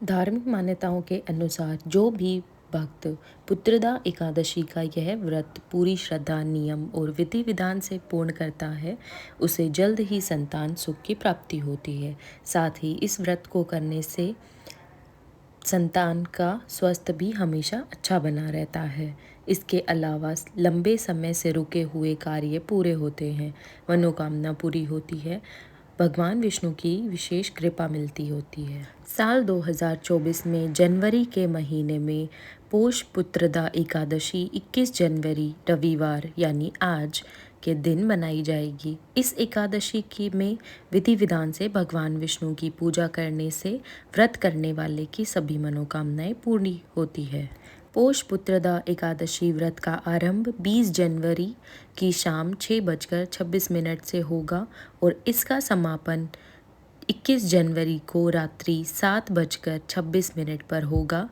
धार्मिक मान्यताओं के अनुसार जो भी भक्त पुत्रदा एकादशी का यह व्रत पूरी श्रद्धा, नियम और विधि विधान से पूर्ण करता है, उसे जल्द ही संतान सुख की प्राप्ति होती है। साथ ही इस व्रत को करने से संतान का स्वास्थ्य भी हमेशा अच्छा बना रहता है। इसके अलावा लंबे समय से रुके हुए कार्य पूरे होते हैं, मनोकामना पूरी होती है, भगवान विष्णु की विशेष कृपा मिलती होती है। साल 2024 में जनवरी के महीने में पोष पुत्रदा एकादशी 21 जनवरी रविवार यानी आज के दिन मनाई जाएगी। इस एकादशी की में विधि विधान से भगवान विष्णु की पूजा करने से व्रत करने वाले की सभी मनोकामनाएं पूर्ण होती है। पोष पुत्रदा एकादशी व्रत का आरंभ 20 जनवरी की शाम 6:26 से होगा और इसका समापन 21 जनवरी को रात्रि 7:26 पर होगा।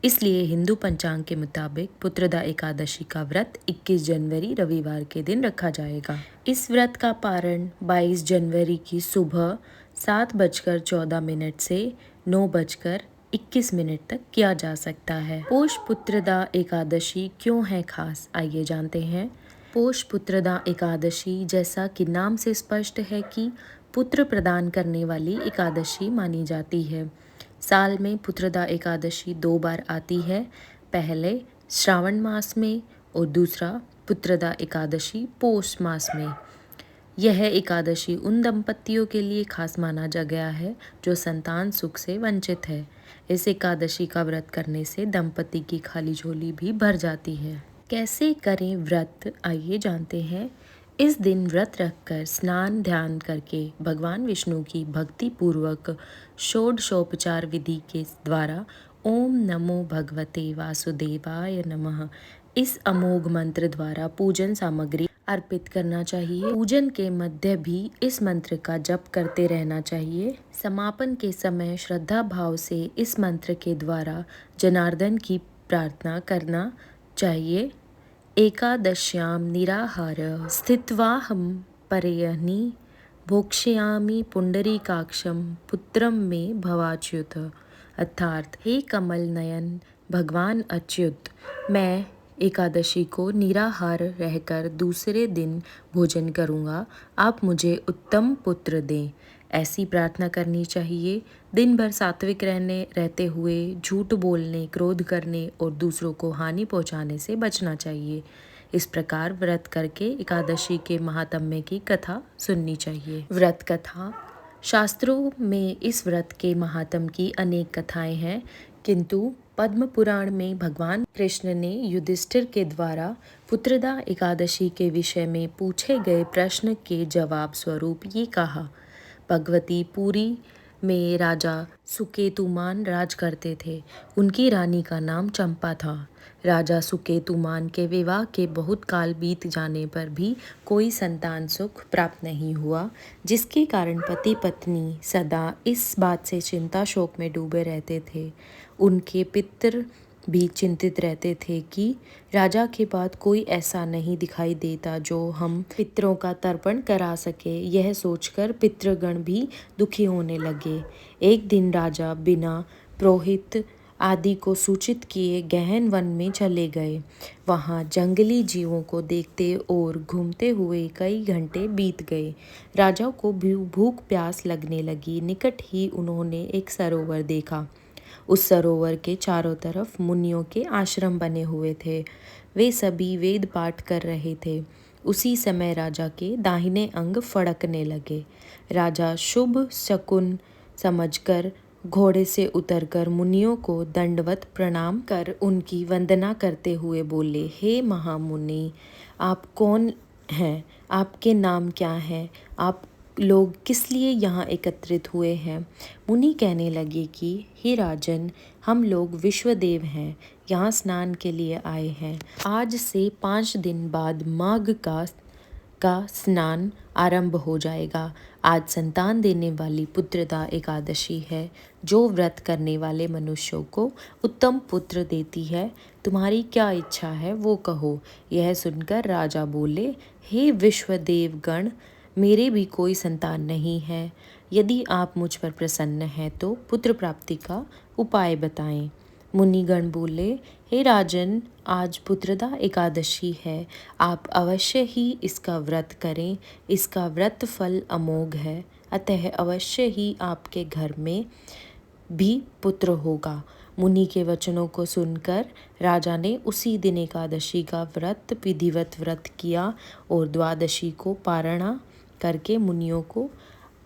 इसलिए हिंदू पंचांग के मुताबिक पुत्रदा एकादशी का व्रत 21 जनवरी रविवार के दिन रखा जाएगा। इस व्रत का पारण 22 जनवरी की सुबह 7:14 से 9:21 तक किया जा सकता है। पोष पुत्रदा एकादशी क्यों है खास, आइए जानते हैं। पोष पुत्रदा एकादशी जैसा कि नाम से स्पष्ट है कि पुत्र प्रदान करने वाली एकादशी मानी जाती है। साल में पुत्रदा एकादशी 2 बार आती है, पहले श्रावण मास में और दूसरा पुत्रदा एकादशी पौष मास में। यह एकादशी उन दंपतियों के लिए खास माना जा गया है जो संतान सुख से वंचित है। इस एकादशी का व्रत करने से दंपति की खाली झोली भी भर जाती है। कैसे करें व्रत, आइए जानते हैं। इस दिन व्रत रखकर स्नान ध्यान करके भगवान विष्णु की भक्ति पूर्वक षोडशोपचार विधि के द्वारा ओम नमो भगवते वासुदेवाय नमः इस अमोघ मंत्र द्वारा पूजन सामग्री अर्पित करना चाहिए। पूजन के मध्य भी इस मंत्र का जप करते रहना चाहिए। समापन के समय श्रद्धा भाव से इस मंत्र के द्वारा जनार्दन की प्रार्थना करना चाहिए। एकादश्यां निराहार स्थित्वाहं परयनि भोक्ष्यामि पुंडरीकाक्षं पुत्रं मे भवाच्युत। अर्थात हे कमल नयन भगवान अच्युत, मैं एकादशी को निराहार रहकर दूसरे दिन भोजन करूँगा, आप मुझे उत्तम पुत्र दें, ऐसी प्रार्थना करनी चाहिए। दिन भर सात्विक रहते हुए झूठ बोलने, क्रोध करने और दूसरों को हानि पहुंचाने से बचना चाहिए। इस प्रकार व्रत करके एकादशी के महात्म्य की कथा सुननी चाहिए। व्रत कथा। शास्त्रों में इस व्रत के महात्म्य की अनेक कथाएं हैं, किंतु पद्म पुराण में भगवान कृष्ण ने युधिष्ठिर के द्वारा पुत्रदा एकादशी के विषय में पूछे गए प्रश्न के जवाब स्वरूप ये कहा। भगवती पुरी में राजा सुकेतुमान राज करते थे। उनकी रानी का नाम चंपा था। राजा सुकेतुमान के विवाह के बहुत काल बीत जाने पर भी कोई संतान सुख प्राप्त नहीं हुआ, जिसके कारण पति पत्नी सदा इस बात से चिंता शोक में डूबे रहते थे। उनके पितर भी चिंतित रहते थे कि राजा के बाद कोई ऐसा नहीं दिखाई देता जो हम पितरों का तर्पण करा सके। यह सोचकर पितृगण भी दुखी होने लगे। एक दिन राजा बिना पुरोहित आदि को सूचित किए गहन वन में चले गए। वहाँ जंगली जीवों को देखते और घूमते हुए कई घंटे बीत गए। राजा को भूख प्यास लगने लगी। निकट ही उन्होंने एक सरोवर देखा। उस सरोवर के चारों तरफ मुनियों के आश्रम बने हुए थे। वे सभी वेद पाठ कर रहे थे। उसी समय राजा के दाहिने अंग फड़कने लगे। राजा शुभ शकुन समझकर घोड़े से उतरकर मुनियों को दंडवत प्रणाम कर उनकी वंदना करते हुए बोले, हे महामुनि, आप कौन हैं? आपके नाम क्या है? आप लोग किस लिए यहाँ एकत्रित हुए हैं? मुनि कहने लगे कि हे राजन, हम लोग विश्वदेव हैं, यहाँ स्नान के लिए आए हैं। आज से 5 दिन बाद माघ का स्नान आरंभ हो जाएगा। आज संतान देने वाली पुत्रदा एकादशी है, जो व्रत करने वाले मनुष्यों को उत्तम पुत्र देती है। तुम्हारी क्या इच्छा है वो कहो। यह सुनकर राजा बोले, हे विश्वदेव गण, मेरे भी कोई संतान नहीं है। यदि आप मुझ पर प्रसन्न हैं तो पुत्र प्राप्ति का उपाय बताएं। मुनिगण बोले, हे राजन, आज पुत्रदा एकादशी है, आप अवश्य ही इसका व्रत करें। इसका व्रत फल अमोघ है, अतः अवश्य ही आपके घर में भी पुत्र होगा। मुनि के वचनों को सुनकर राजा ने उसी दिन एकादशी का व्रत विधिवत व्रत किया और द्वादशी को पारणा करके मुनियों को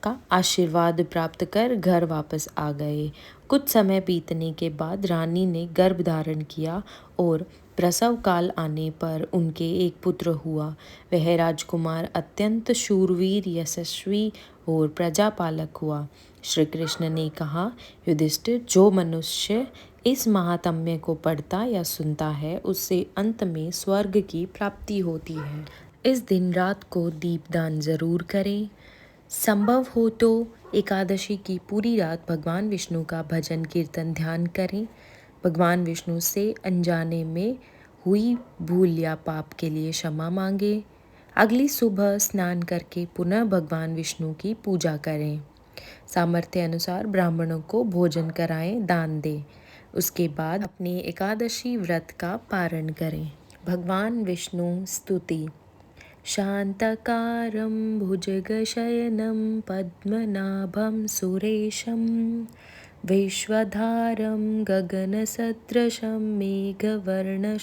का आशीर्वाद प्राप्त कर घर वापस आ गए। कुछ समय बीतने के बाद रानी ने गर्भ धारण किया और प्रसव काल आने पर उनके एक पुत्र हुआ। वह राजकुमार अत्यंत शूरवीर, यशस्वी और प्रजापालक हुआ। श्री कृष्ण ने कहा, युधिष्ठिर, जो मनुष्य इस महात्म्य को पढ़ता या सुनता है उससे अंत में स्वर्ग की प्राप्ति होती है। इस दिन रात को दीपदान जरूर करें। संभव हो तो एकादशी की पूरी रात भगवान विष्णु का भजन कीर्तन ध्यान करें। भगवान विष्णु से अनजाने में हुई भूल या पाप के लिए क्षमा मांगे। अगली सुबह स्नान करके पुनः भगवान विष्णु की पूजा करें। सामर्थ्य अनुसार ब्राह्मणों को भोजन कराएं, दान दें। उसके बाद अपने एकादशी व्रत का पारण करें। भगवान विष्णु स्तुति। शांताकारं भुजगशयनं पद्मनाभं सुरेशं विश्वधारं गगनसदृशं मेघवर्णशुभांगं